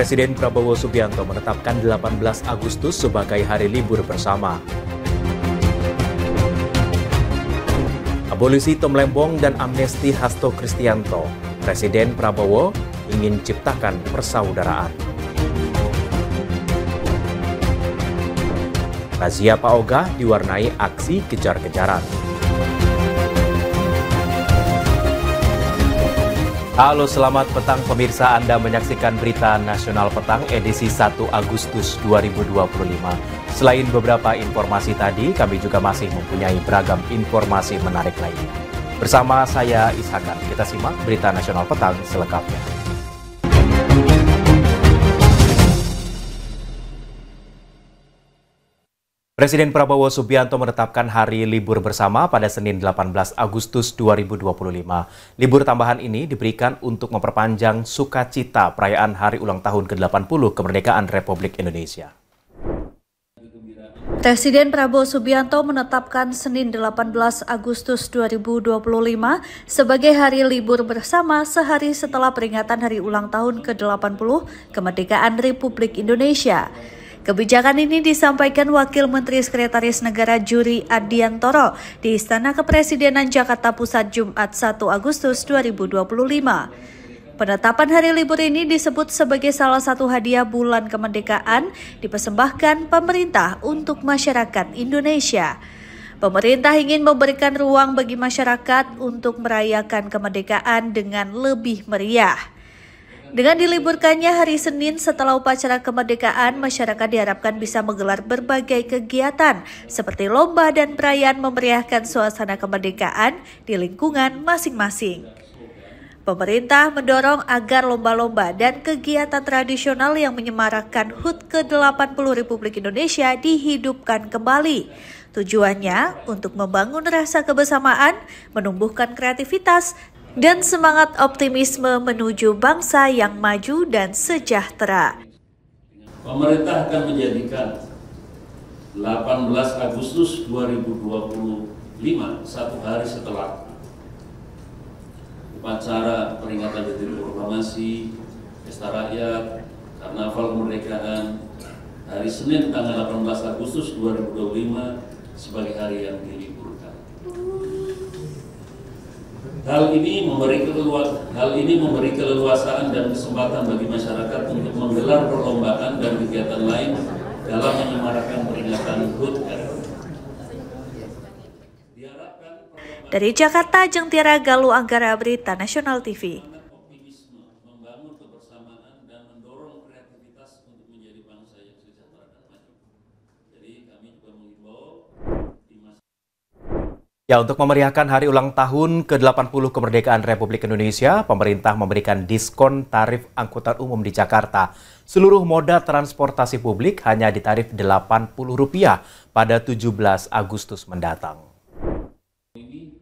Presiden Prabowo Subianto menetapkan 18 Agustus sebagai hari libur bersama. Abolisi Tom Lembong dan amnesti Hasto Kristianto. Presiden Prabowo ingin ciptakan persaudaraan. Razia Pak Ogah diwarnai aksi kejar-kejaran. Halo, selamat petang pemirsa. Anda menyaksikan Berita Nasional Petang edisi 1 Agustus 2025. Selain beberapa informasi tadi, kami juga masih mempunyai beragam informasi menarik lainnya. Bersama saya Ishakan, kita simak Berita Nasional Petang selengkapnya. Presiden Prabowo Subianto menetapkan hari libur bersama pada Senin 18 Agustus 2025. Libur tambahan ini diberikan untuk memperpanjang sukacita perayaan Hari Ulang Tahun ke-80 Kemerdekaan Republik Indonesia. Presiden Prabowo Subianto menetapkan Senin 18 Agustus 2025 sebagai hari libur bersama sehari setelah peringatan Hari Ulang Tahun ke-80 Kemerdekaan Republik Indonesia. Kebijakan ini disampaikan Wakil Menteri Sekretaris Negara Juri Ardiantoro di Istana Kepresidenan Jakarta Pusat Jumat 1 Agustus 2025. Penetapan hari libur ini disebut sebagai salah satu hadiah bulan kemerdekaan dipersembahkan pemerintah untuk masyarakat Indonesia. Pemerintah ingin memberikan ruang bagi masyarakat untuk merayakan kemerdekaan dengan lebih meriah. Dengan diliburkannya hari Senin setelah upacara kemerdekaan, masyarakat diharapkan bisa menggelar berbagai kegiatan seperti lomba dan perayaan memeriahkan suasana kemerdekaan di lingkungan masing-masing. Pemerintah mendorong agar lomba-lomba dan kegiatan tradisional yang menyemarakan HUT ke-80 Republik Indonesia dihidupkan kembali. Tujuannya untuk membangun rasa kebersamaan, menumbuhkan kreativitas, dan semangat optimisme menuju bangsa yang maju dan sejahtera. Pemerintah akan menjadikan 18 Agustus 2025 satu hari setelah upacara peringatan Detik Proklamasi, Pesta Rakyat, Karnaval Kemerdekaan, hari Senin tanggal 18 Agustus 2025 sebagai hari yang diliburkan. Hal ini memberi keleluasaan dan kesempatan bagi masyarakat untuk menggelar perlombaan dan kegiatan lain dalam menyemarakan peringatan HUT RI. Dari Jakarta, Ajeng Tiara Galuh Anggara, Berita Nasional TV. Membangun kebersamaan dan mendorong kreativitas untuk menjadi bangsa yang sejahtera dan maju. Jadi kami juga mengimbau Ya, untuk memeriahkan Hari Ulang Tahun ke-80 Kemerdekaan Republik Indonesia, pemerintah memberikan diskon tarif angkutan umum di Jakarta. Seluruh moda transportasi publik hanya ditarif Rp80 pada 17 Agustus mendatang.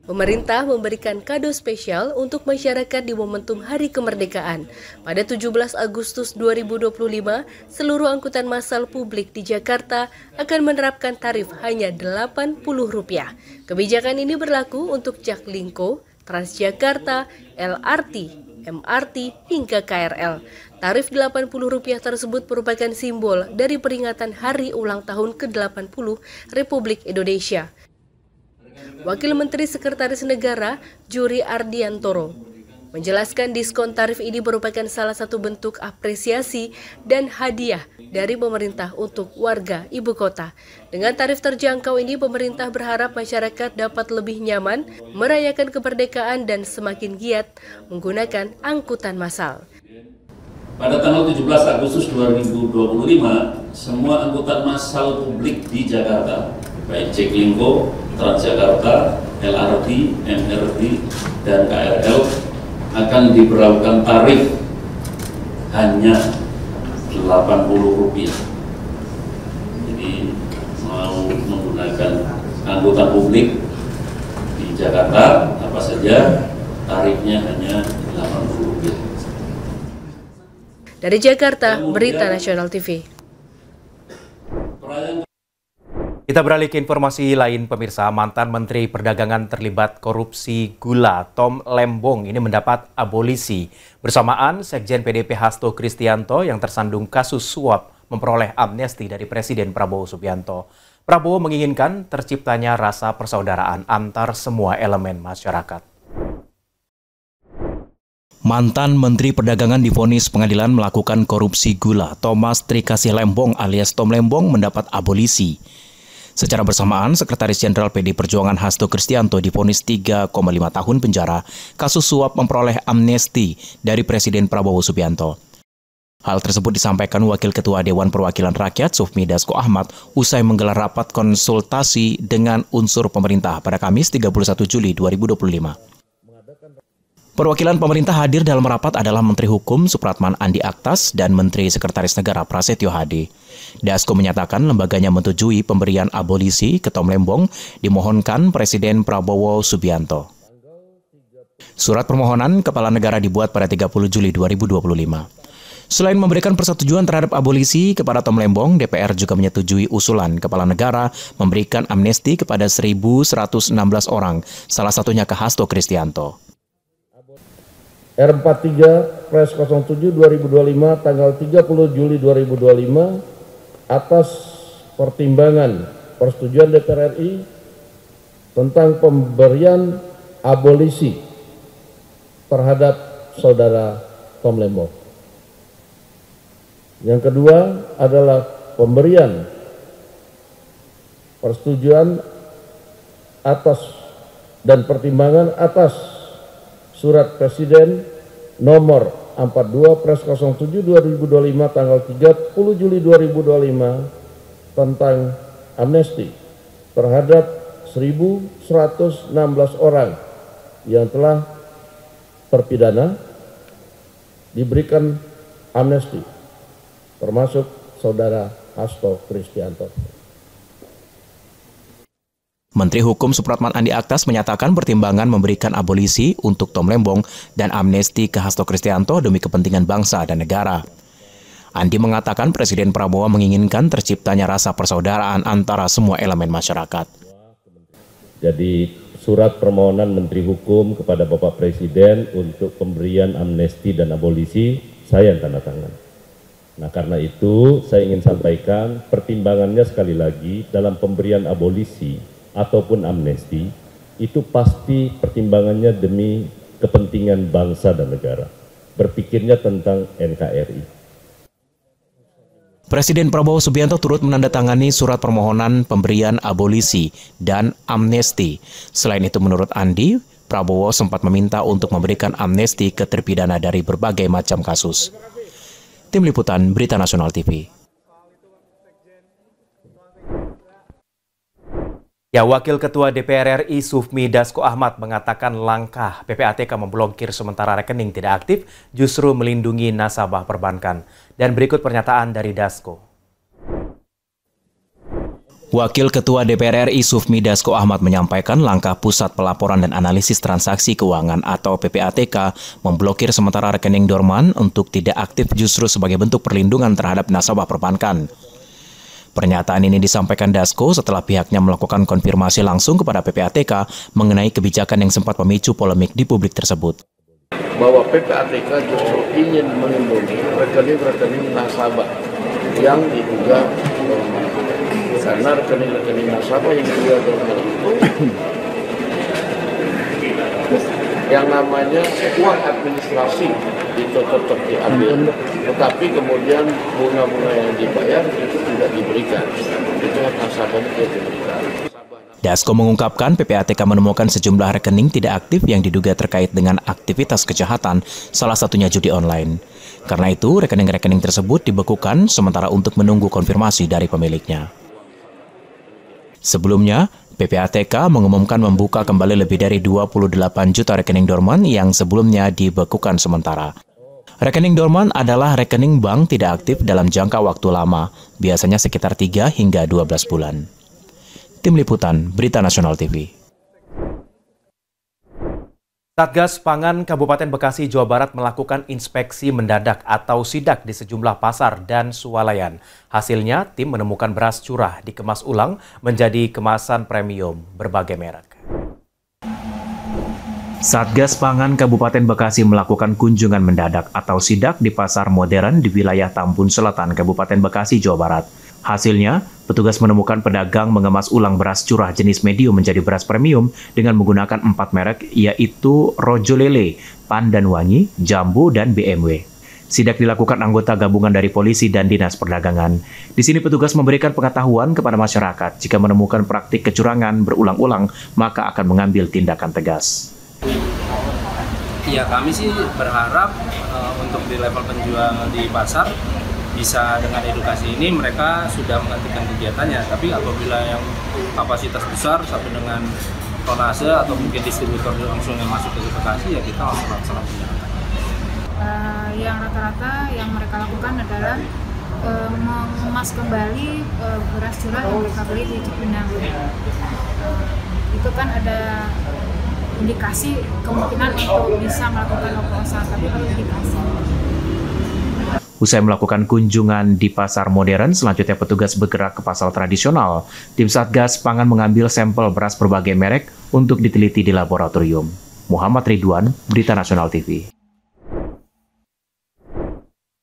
Pemerintah memberikan kado spesial untuk masyarakat di momentum Hari Kemerdekaan. Pada 17 Agustus 2025, seluruh angkutan massal publik di Jakarta akan menerapkan tarif hanya Rp80. Kebijakan ini berlaku untuk Jaklingko, Transjakarta, LRT, MRT, hingga KRL. Tarif Rp80 tersebut merupakan simbol dari peringatan Hari Ulang Tahun ke-80 Republik Indonesia. Wakil Menteri Sekretaris Negara Juri Ardiantoro menjelaskan diskon tarif ini merupakan salah satu bentuk apresiasi dan hadiah dari pemerintah untuk warga ibu kota. Dengan tarif terjangkau ini, pemerintah berharap masyarakat dapat lebih nyaman merayakan kemerdekaan dan semakin giat menggunakan angkutan massal. Pada tanggal 17 Agustus 2025, semua angkutan massal publik di Jakarta, baik Jaklingko, Transjakarta, LRT, MRT, dan KRL akan diberlakukan tarif hanya Rp80. Jadi mau menggunakan angkutan publik di Jakarta apa saja tarifnya hanya Rp80. Dari Jakarta, Berita Nasional TV. Kita beralih ke informasi lain, pemirsa. Mantan Menteri Perdagangan terlibat korupsi gula, Tom Lembong, ini mendapat abolisi. Bersamaan, Sekjen PDIP Hasto Kristianto yang tersandung kasus suap memperoleh amnesti dari Presiden Prabowo Subianto. Prabowo menginginkan terciptanya rasa persaudaraan antar semua elemen masyarakat. Mantan Menteri Perdagangan divonis pengadilan melakukan korupsi gula, Thomas Trikasih Lembong alias Tom Lembong mendapat abolisi. Secara bersamaan, Sekretaris Jenderal PD Perjuangan Hasto Kristianto divonis 3,5 tahun penjara kasus suap memperoleh amnesti dari Presiden Prabowo Subianto. Hal tersebut disampaikan Wakil Ketua Dewan Perwakilan Rakyat Sufmi Dasko Ahmad usai menggelar rapat konsultasi dengan unsur pemerintah pada Kamis 31 Juli 2025. Perwakilan pemerintah hadir dalam rapat adalah Menteri Hukum Supratman Andi Aktas dan Menteri Sekretaris Negara Prasetyo Hadi. Dasko menyatakan lembaganya menyetujui pemberian abolisi ke Tom Lembong dimohonkan Presiden Prabowo Subianto. Surat permohonan Kepala Negara dibuat pada 30 Juli 2025. Selain memberikan persetujuan terhadap abolisi kepada Tom Lembong, DPR juga menyetujui usulan Kepala Negara memberikan amnesti kepada 1.116 orang, salah satunya ke Hasto Kristianto. R43 Pres 07 2025 tanggal 30 Juli 2025 atas pertimbangan persetujuan DPR RI tentang pemberian abolisi terhadap saudara Tom Lembong. Yang kedua adalah pemberian persetujuan atas dan pertimbangan atas Surat Presiden nomor 42 Pres 07 2025 tanggal 30 Juli 2025 tentang amnesti terhadap 1.116 orang yang telah terpidana diberikan amnesti, termasuk saudara Hasto Kristianto. Menteri Hukum Supratman Andi Aktas menyatakan pertimbangan memberikan abolisi untuk Tom Lembong dan amnesti ke Hasto Kristianto demi kepentingan bangsa dan negara. Andi mengatakan Presiden Prabowo menginginkan terciptanya rasa persaudaraan antara semua elemen masyarakat. Jadi surat permohonan Menteri Hukum kepada Bapak Presiden untuk pemberian amnesti dan abolisi saya yang tanda tangan. Nah, karena itu saya ingin sampaikan pertimbangannya sekali lagi dalam pemberian abolisi ataupun amnesti, itu pasti pertimbangannya demi kepentingan bangsa dan negara. Berpikirnya tentang NKRI. Presiden Prabowo Subianto turut menandatangani surat permohonan pemberian abolisi dan amnesti. Selain itu, menurut Andi, Prabowo sempat meminta untuk memberikan amnesti ke terpidana dari berbagai macam kasus. Tim Liputan Berita Nasional TV. Ya, Wakil Ketua DPR RI Sufmi Dasko Ahmad mengatakan langkah PPATK memblokir sementara rekening tidak aktif justru melindungi nasabah perbankan. Dan berikut pernyataan dari Dasko. Wakil Ketua DPR RI Sufmi Dasko Ahmad menyampaikan langkah Pusat Pelaporan dan Analisis Transaksi Keuangan atau PPATK memblokir sementara rekening dorman untuk tidak aktif justru sebagai bentuk perlindungan terhadap nasabah perbankan. Pernyataan ini disampaikan Dasko setelah pihaknya melakukan konfirmasi langsung kepada PPATK mengenai kebijakan yang sempat memicu polemik di publik tersebut. Bahwa PPATK justru ingin melindungi rekening-rekening nasabah yang diduga dorman. Karena rekening-rekening nasabah yang diduga dorman itu yang namanya uang administrasi itu tetap diambil, tetapi kemudian bunga-bunga yang dibayar itu tidak diberikan. Itu hak nasabahnya tidak diberikan. Dasko mengungkapkan PPATK menemukan sejumlah rekening tidak aktif yang diduga terkait dengan aktivitas kejahatan, salah satunya judi online. Karena itu, rekening-rekening tersebut dibekukan sementara untuk menunggu konfirmasi dari pemiliknya. Sebelumnya, PPATK mengumumkan membuka kembali lebih dari 28 juta rekening dorman yang sebelumnya dibekukan sementara. Rekening dorman adalah rekening bank tidak aktif dalam jangka waktu lama, biasanya sekitar 3 hingga 12 bulan. Tim Liputan Berita Nasional TV. Satgas Pangan Kabupaten Bekasi, Jawa Barat melakukan inspeksi mendadak atau sidak di sejumlah pasar dan swalayan. Hasilnya, tim menemukan beras curah dikemas ulang menjadi kemasan premium berbagai merek. Satgas Pangan Kabupaten Bekasi melakukan kunjungan mendadak atau sidak di pasar modern di wilayah Tambun Selatan, Kabupaten Bekasi, Jawa Barat. Hasilnya, petugas menemukan pedagang mengemas ulang beras curah jenis medium menjadi beras premium dengan menggunakan 4 merek, yaitu Rojo Lele, Pandan Wangi, Jambu, dan BMW. Sidak dilakukan anggota gabungan dari polisi dan dinas perdagangan. Di sini petugas memberikan pengetahuan kepada masyarakat jika menemukan praktik kecurangan berulang-ulang, maka akan mengambil tindakan tegas. Ya, kami sih berharap untuk di level penjual di pasar bisa dengan edukasi ini mereka sudah menghentikan kegiatannya. Tapi apabila yang kapasitas besar sampai dengan tonase atau mungkin distributor langsung yang masuk ke Bekasi, ya kita laksanakan penyiaran. Yang rata-rata yang mereka lakukan adalah mengemas kembali beras curah yang mereka beli di Cipinang. Itu kan ada indikasi kemungkinan untuk bisa melakukan oplosan, tapi baru indikasi. Usai melakukan kunjungan di pasar modern, selanjutnya petugas bergerak ke pasar tradisional. Tim Satgas Pangan mengambil sampel beras berbagai merek untuk diteliti di laboratorium. Muhammad Ridwan, Berita Nasional TV.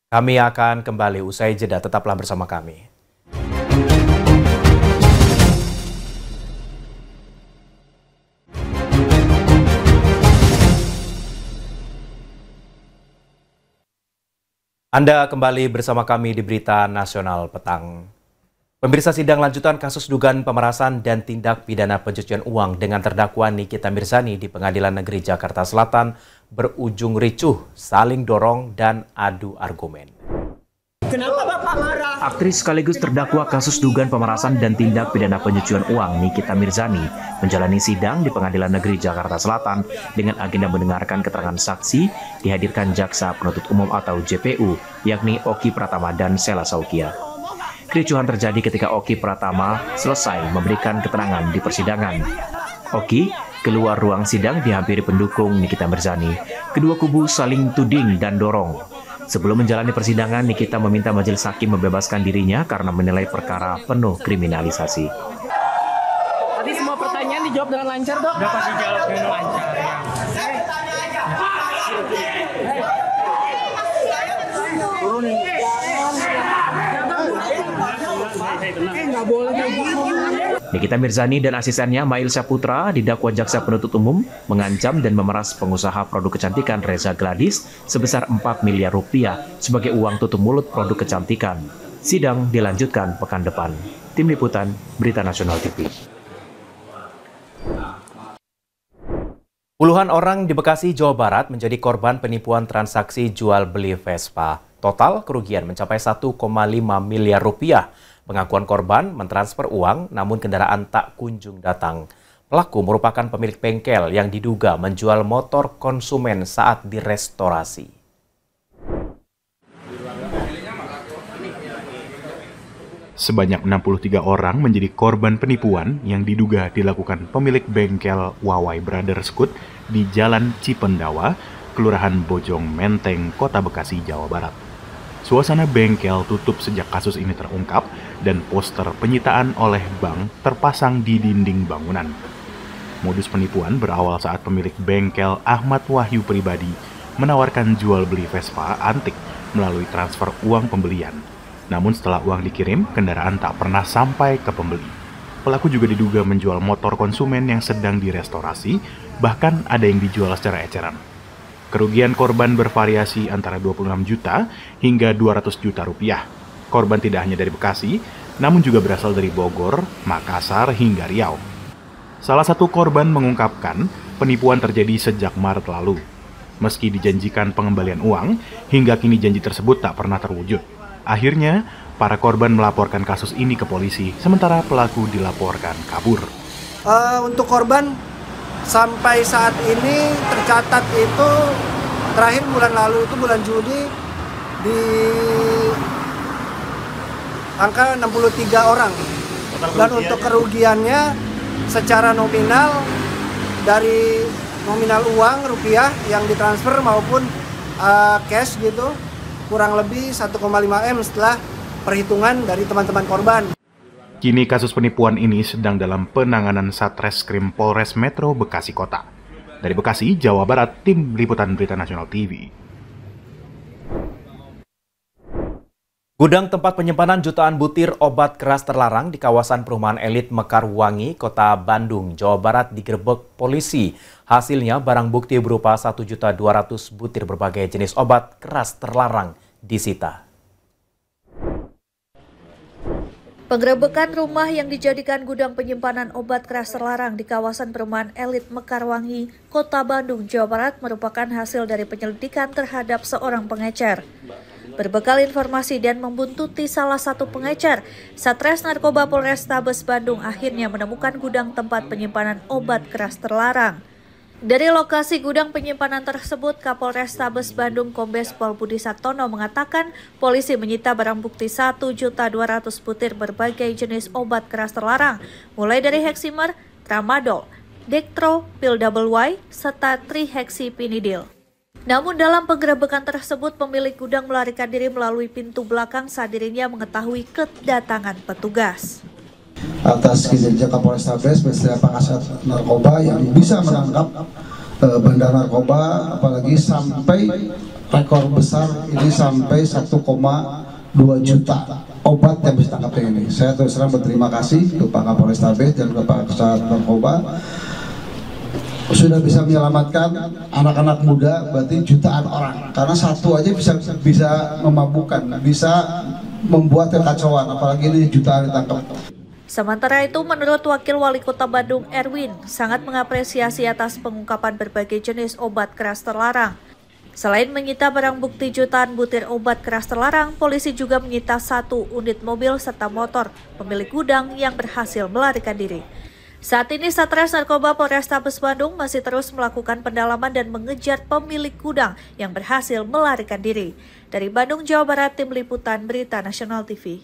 Kami akan kembali usai jeda, tetaplah bersama kami. Anda kembali bersama kami di Berita Nasional Petang. Pemirsa, sidang lanjutan kasus dugaan pemerasan dan tindak pidana pencucian uang dengan terdakwa Nikita Mirzani di Pengadilan Negeri Jakarta Selatan berujung ricuh, saling dorong, dan adu argumen. Kenapa Bapak marah? Aktris sekaligus terdakwa kasus dugaan pemerasan dan tindak pidana pencucian uang Nikita Mirzani menjalani sidang di Pengadilan Negeri Jakarta Selatan dengan agenda mendengarkan keterangan saksi dihadirkan Jaksa Penuntut Umum atau JPU, yakni Oki Pratama dan Sela Saukia. Kericuhan terjadi ketika Oki Pratama selesai memberikan keterangan di persidangan. Oki keluar ruang sidang dihampiri pendukung Nikita Mirzani. Kedua kubu saling tuding dan dorong. Sebelum menjalani persidangan, Nikita meminta majelis hakim membebaskan dirinya karena menilai perkara penuh kriminalisasi. Tadi semua pertanyaan dijawab dengan lancar, Dok? Udah pasti jawab dengan lancar. Turunin. Nggak boleh kayak gini. Nikita Mirzani dan asistennya Mail Saputra didakwa Jaksa Penuntut Umum mengancam dan memeras pengusaha produk kecantikan Reza Gladys sebesar 4 miliar rupiah sebagai uang tutup mulut produk kecantikan. Sidang dilanjutkan pekan depan. Tim Liputan, Berita Nasional TV. Puluhan orang di Bekasi, Jawa Barat menjadi korban penipuan transaksi jual beli Vespa. Total kerugian mencapai 1,5 miliar rupiah. Pengakuan korban mentransfer uang namun kendaraan tak kunjung datang. Pelaku merupakan pemilik bengkel yang diduga menjual motor konsumen saat direstorasi. Sebanyak 63 orang menjadi korban penipuan yang diduga dilakukan pemilik bengkel Wawai Brothers Scoot di Jalan Cipendawa, Kelurahan Bojong Menteng, Kota Bekasi, Jawa Barat. Suasana bengkel tutup sejak kasus ini terungkap dan poster penyitaan oleh bank terpasang di dinding bangunan. Modus penipuan berawal saat pemilik bengkel Ahmad Wahyu Pribadi menawarkan jual beli Vespa antik melalui transfer uang pembelian. Namun setelah uang dikirim, kendaraan tak pernah sampai ke pembeli. Pelaku juga diduga menjual motor konsumen yang sedang direstorasi, bahkan ada yang dijual secara eceran. Kerugian korban bervariasi antara 26 juta hingga 200 juta rupiah. Korban tidak hanya dari Bekasi, namun juga berasal dari Bogor, Makassar, hingga Riau. Salah satu korban mengungkapkan penipuan terjadi sejak Maret lalu. Meski dijanjikan pengembalian uang, hingga kini janji tersebut tak pernah terwujud. Akhirnya, para korban melaporkan kasus ini ke polisi, sementara pelaku dilaporkan kabur. Untuk korban, sampai saat ini tercatat itu terakhir bulan lalu itu bulan Juni di angka 63 orang. Dan untuk kerugiannya secara nominal dari nominal uang rupiah yang ditransfer maupun cash gitu, kurang lebih 1,5 M setelah perhitungan dari teman-teman korban. Kini kasus penipuan ini sedang dalam penanganan Satreskrim Polres Metro Bekasi Kota. Dari Bekasi, Jawa Barat, Tim Liputan Berita Nasional TV. Gudang tempat penyimpanan jutaan butir obat keras terlarang di kawasan perumahan elit Mekarwangi, Kota Bandung, Jawa Barat digerebek polisi. Hasilnya barang bukti berupa 1.200.000 butir berbagai jenis obat keras terlarang disita. Penggerebekan rumah yang dijadikan gudang penyimpanan obat keras terlarang di kawasan perumahan elit Mekarwangi, Kota Bandung, Jawa Barat merupakan hasil dari penyelidikan terhadap seorang pengecer. Berbekal informasi dan membuntuti salah satu pengecer, Satres Narkoba Polrestabes Bandung akhirnya menemukan gudang tempat penyimpanan obat keras terlarang. Dari lokasi gudang penyimpanan tersebut, Kapolrestabes Bandung Kombes Pol Budi Sartono mengatakan polisi menyita barang bukti 1.200.000 butir berbagai jenis obat keras terlarang, mulai dari Heximer, Tramadol, Dextro, Pil Double Y, serta Trihexyphenidyl. Namun dalam penggerebekan tersebut, pemilik gudang melarikan diri melalui pintu belakang saat dirinya mengetahui kedatangan petugas. Atas kinerja Kapolrestabes beserta Pangkasat Narkoba yang bisa menangkap bandar narkoba, apalagi sampai rekor besar ini sampai 1,2 juta obat yang bisa ditangkap ini. Saya terus terang berterima kasih kepada Kapolrestabes dan kepada Pangkasat Narkoba sudah bisa menyelamatkan anak-anak muda, berarti jutaan orang. Karena satu aja bisa memabukkan, bisa membuat kekacauan, apalagi ini jutaan ditangkap. Sementara itu, menurut Wakil Wali Kota Bandung Erwin, sangat mengapresiasi atas pengungkapan berbagai jenis obat keras terlarang. Selain menyita barang bukti jutaan butir obat keras terlarang, polisi juga menyita 1 unit mobil serta motor pemilik gudang yang berhasil melarikan diri. Saat ini Satres Narkoba Polrestabes Bandung masih terus melakukan pendalaman dan mengejar pemilik gudang yang berhasil melarikan diri. Dari Bandung, Jawa Barat, Tim Liputan Berita Nasional TV.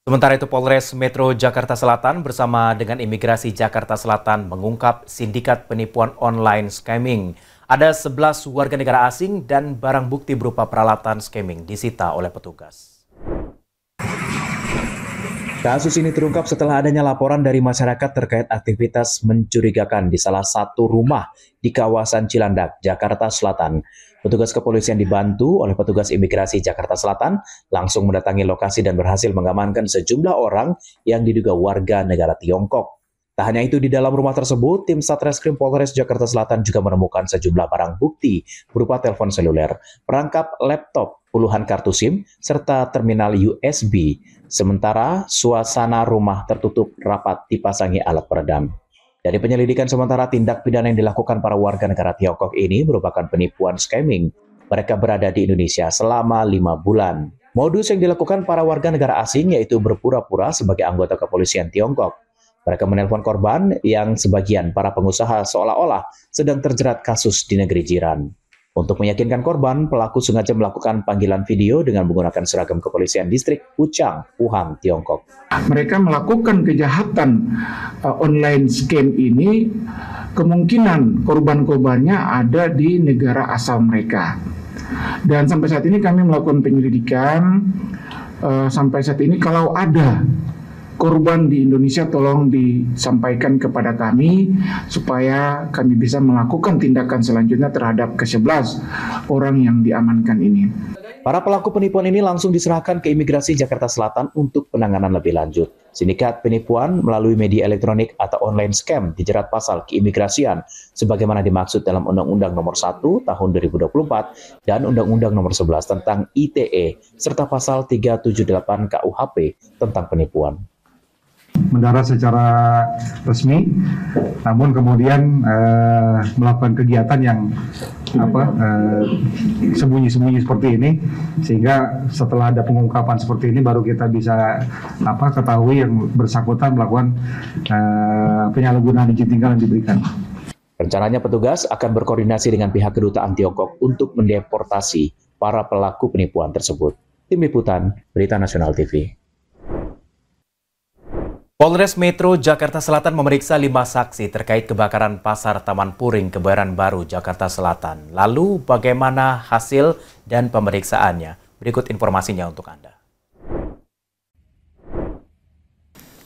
Sementara itu, Polres Metro Jakarta Selatan bersama dengan Imigrasi Jakarta Selatan mengungkap sindikat penipuan online scamming. Ada 11 warga negara asing dan barang bukti berupa peralatan scamming disita oleh petugas. Kasus ini terungkap setelah adanya laporan dari masyarakat terkait aktivitas mencurigakan di salah satu rumah di kawasan Cilandak, Jakarta Selatan. Petugas kepolisian dibantu oleh petugas imigrasi Jakarta Selatan langsung mendatangi lokasi dan berhasil mengamankan sejumlah orang yang diduga warga negara Tiongkok. Tak hanya itu, di dalam rumah tersebut, tim Satreskrim Polres Jakarta Selatan juga menemukan sejumlah barang bukti berupa telepon seluler, perangkap laptop, puluhan kartu SIM, serta terminal USB. Sementara suasana rumah tertutup rapat dipasangi alat peredam. Dari penyelidikan sementara, tindak pidana yang dilakukan para warga negara Tiongkok ini merupakan penipuan scamming. Mereka berada di Indonesia selama 5 bulan. Modus yang dilakukan para warga negara asing yaitu berpura-pura sebagai anggota kepolisian Tiongkok. Mereka menelpon korban yang sebagian para pengusaha seolah-olah sedang terjerat kasus di negeri jiran. Untuk meyakinkan korban, pelaku sengaja melakukan panggilan video dengan menggunakan seragam kepolisian distrik Puchang, Wuhan, Tiongkok. Mereka melakukan kejahatan online scam ini, kemungkinan korban-korbannya ada di negara asal mereka. Dan sampai saat ini kami melakukan penyelidikan, sampai saat ini kalau ada korban di Indonesia tolong disampaikan kepada kami supaya kami bisa melakukan tindakan selanjutnya terhadap ke-11 orang yang diamankan ini. Para pelaku penipuan ini langsung diserahkan ke Imigrasi Jakarta Selatan untuk penanganan lebih lanjut. Sindikat penipuan melalui media elektronik atau online scam dijerat pasal keimigrasian sebagaimana dimaksud dalam Undang-Undang Nomor 1 Tahun 2024 dan Undang-Undang Nomor 11 tentang ITE serta pasal 378 KUHP tentang penipuan. Mendarat secara resmi, namun kemudian melakukan kegiatan yang sembunyi-sembunyi seperti ini, sehingga setelah ada pengungkapan seperti ini baru kita bisa ketahui yang bersangkutan melakukan penyalahgunaan izin tinggal yang diberikan. Rencananya petugas akan berkoordinasi dengan pihak kedutaan Tiongkok untuk mendeportasi para pelaku penipuan tersebut. Tim Liputan Berita Nasional TV. Polres Metro Jakarta Selatan memeriksa 5 saksi terkait kebakaran Pasar Taman Puring, Kebayoran Baru, Jakarta Selatan. Lalu bagaimana hasil dan pemeriksaannya? Berikut informasinya untuk Anda.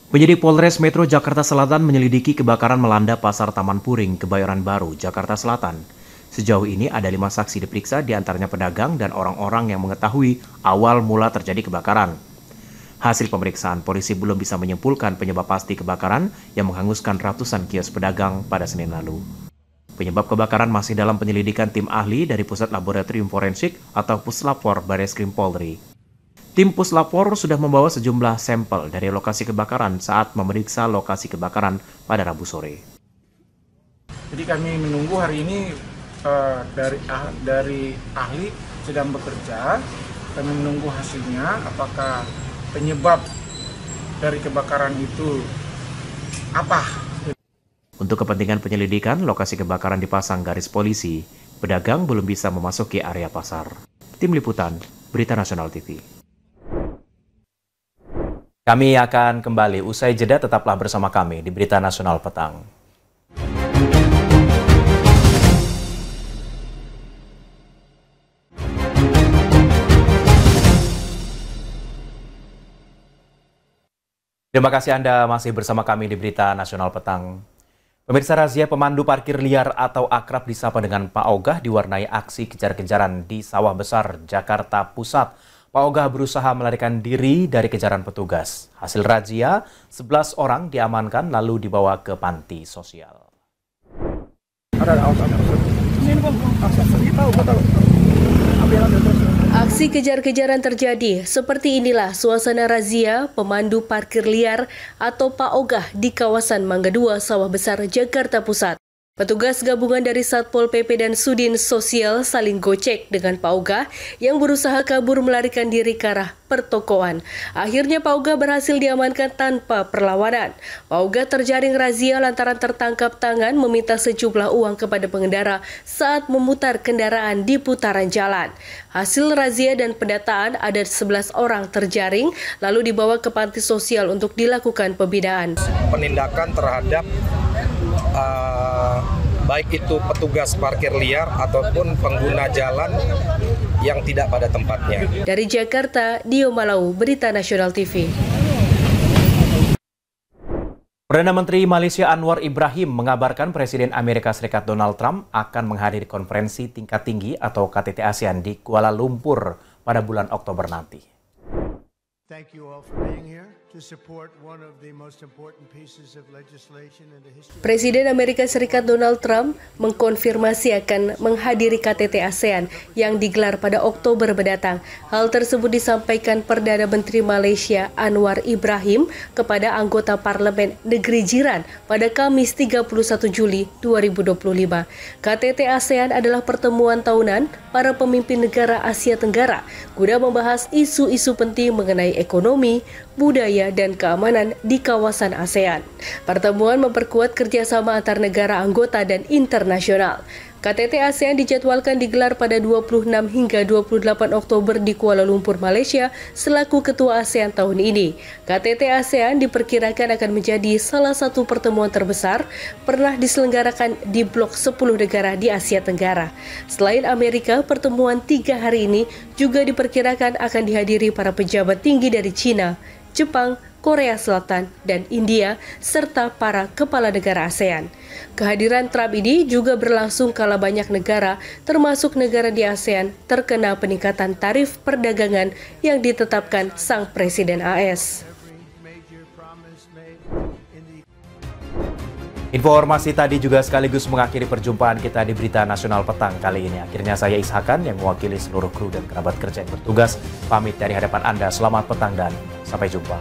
Penyidik Polres Metro Jakarta Selatan menyelidiki kebakaran melanda Pasar Taman Puring, Kebayoran Baru, Jakarta Selatan. Sejauh ini ada 5 saksi diperiksa, diantaranya pedagang dan orang-orang yang mengetahui awal mula terjadi kebakaran. Hasil pemeriksaan, polisi belum bisa menyimpulkan penyebab pasti kebakaran yang menghanguskan ratusan kios pedagang pada Senin lalu. Penyebab kebakaran masih dalam penyelidikan tim ahli dari Pusat Laboratorium Forensik atau Puslapor Barreskrim Polri. Tim Puslapor sudah membawa sejumlah sampel dari lokasi kebakaran saat memeriksa lokasi kebakaran pada Rabu sore. Jadi kami menunggu hari ini dari ahli sedang bekerja. Kami menunggu hasilnya apakah penyebab dari kebakaran itu apa. Untuk kepentingan penyelidikan, lokasi kebakaran dipasang garis polisi. Pedagang belum bisa memasuki area pasar. Tim Liputan, Berita Nasional TV. Kami akan kembali usai jeda, tetaplah bersama kami di Berita Nasional Petang. Terima kasih Anda masih bersama kami di Berita Nasional Petang. Pemirsa, razia pemandu parkir liar atau akrab disapa dengan Pak Ogah diwarnai aksi kejar-kejaran di Sawah Besar, Jakarta Pusat. Pak Ogah berusaha melarikan diri dari kejaran petugas. Hasil razia, 11 orang diamankan lalu dibawa ke panti sosial. Aksi kejar-kejaran terjadi, seperti inilah suasana razia pemandu parkir liar atau Pak Ogah di kawasan Mangga 2, Sawah Besar, Jakarta Pusat. Petugas gabungan dari Satpol PP dan Sudin Sosial saling gocek dengan Pak Ogah yang berusaha kabur melarikan diri ke arah pertokoan. Akhirnya Pak Ogah berhasil diamankan tanpa perlawanan. Pak Ogah terjaring razia lantaran tertangkap tangan meminta sejumlah uang kepada pengendara saat memutar kendaraan di putaran jalan. Hasil razia dan pendataan ada 11 orang terjaring lalu dibawa ke panti sosial untuk dilakukan pembinaan. Penindakan terhadap baik itu petugas parkir liar ataupun pengguna jalan yang tidak pada tempatnya. Dari Jakarta, Dio Malau, Berita Nasional TV. Perdana Menteri Malaysia Anwar Ibrahim mengabarkan Presiden Amerika Serikat Donald Trump akan menghadiri konferensi tingkat tinggi atau KTT ASEAN di Kuala Lumpur pada bulan Oktober nanti. Thank you all for being here to support one of the most important pieces of legislation in the history. Presiden Amerika Serikat Donald Trump mengkonfirmasi akan menghadiri KTT ASEAN yang digelar pada Oktober mendatang. Hal tersebut disampaikan Perdana Menteri Malaysia Anwar Ibrahim kepada anggota Parlemen Negeri Jiran pada Kamis 31 Juli 2025. KTT ASEAN adalah pertemuan tahunan para pemimpin negara Asia Tenggara guna membahas isu-isu penting mengenai ekonomi, budaya, dan keamanan di kawasan ASEAN. Pertemuan memperkuat kerjasama antar negara anggota dan internasional. KTT ASEAN dijadwalkan digelar pada 26 hingga 28 Oktober di Kuala Lumpur, Malaysia, selaku Ketua ASEAN tahun ini. KTT ASEAN diperkirakan akan menjadi salah satu pertemuan terbesar pernah diselenggarakan di blok 10 negara di Asia Tenggara. Selain Amerika, pertemuan 3 hari ini juga diperkirakan akan dihadiri para pejabat tinggi dari China, Jepang, Korea Selatan, dan India, serta para kepala negara ASEAN. Kehadiran Trump ini juga berlangsung kala banyak negara, termasuk negara di ASEAN, terkena peningkatan tarif perdagangan yang ditetapkan sang Presiden AS. Informasi tadi juga sekaligus mengakhiri perjumpaan kita di Berita Nasional Petang kali ini. Akhirnya saya Ishakan yang mewakili seluruh kru dan kerabat kerja yang bertugas, pamit dari hadapan Anda. Selamat petang dan sampai jumpa.